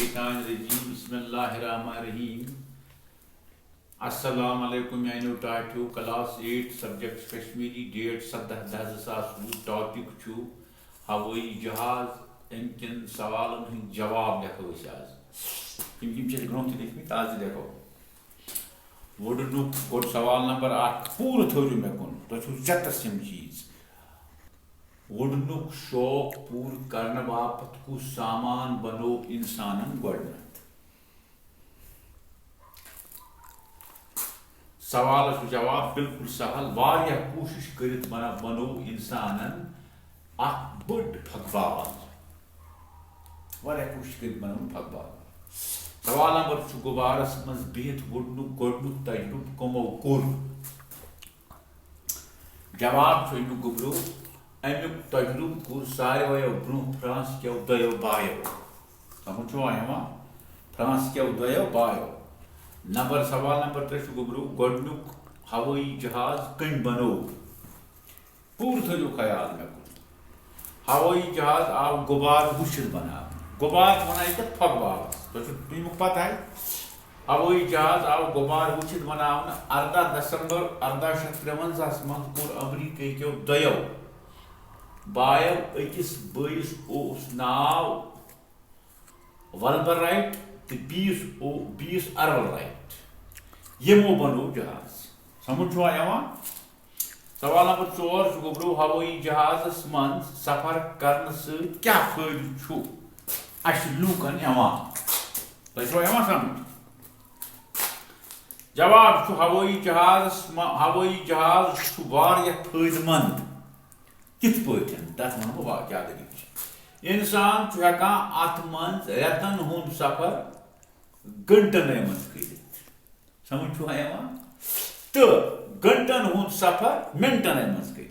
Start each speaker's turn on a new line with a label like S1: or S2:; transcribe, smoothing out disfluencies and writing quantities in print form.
S1: मिनश्शैतानिर्रजीम बिस्मिल्लाहिर्रहमानिर्रहीम। अस्सलाम वालेकुम यानो टाटू class 8 subject Kashmiri date 17/10/2020 topic छु हवाई जहाज इनकिन सवालन हंद जवाब लेखो आज यम ग्रोथ लिखमित आज देखो वुडनुक गोड सवाल नंबर 8 पूरा थोजु मे कुन तो छु जतस यम चीज वुडनुक शौक पूर करने बापत कु सामान बनो इंसानन गोडनत सवाल जवाब बिल्कुल सहल वारिया कोशिश करित बनो इंसानन अख बड़ फकबाज वारिया कोशिश करित बनो फकबाज। सवाल नंबर गुबारस मज बिहित वुडनुक गोडनुक तजुर्ब कमो कोर जवाब अमुक गुबरो अमुक तजुर्ब कोर सारो ब्रो फ्रांस के दो बायो समझ फ्रांस के दो बायो। नंबर सवाल नंबर 3 गुबरो गोडनुक हवाई जहाज कन बनो पूर थो ख्याल मे हवाई जहाज आव गुबार वुशित बना गुबार वन फकबार तो पता है हवाई जहाज आव गुबार वुशित बनावन 18 दिसंबर 1853 मज कोर अमरीका के दो बायो अकिस बयस ओस नाव वल्बर राइट तो बीस अरवल राइट यमो बनो जहाज समझ सवाल नंबर 4 गुबरो हवाई जहाज मन सफर करने से क्या फायदे लूकन समझ जवाब हवाई जहाज फायदेमंद कित तथ वो क्या दलील इंसान हेकान अत मज रेतन हुंद सफर घंटन मज कर समझ तो घंटन हुंद सफर मिनटन मज कर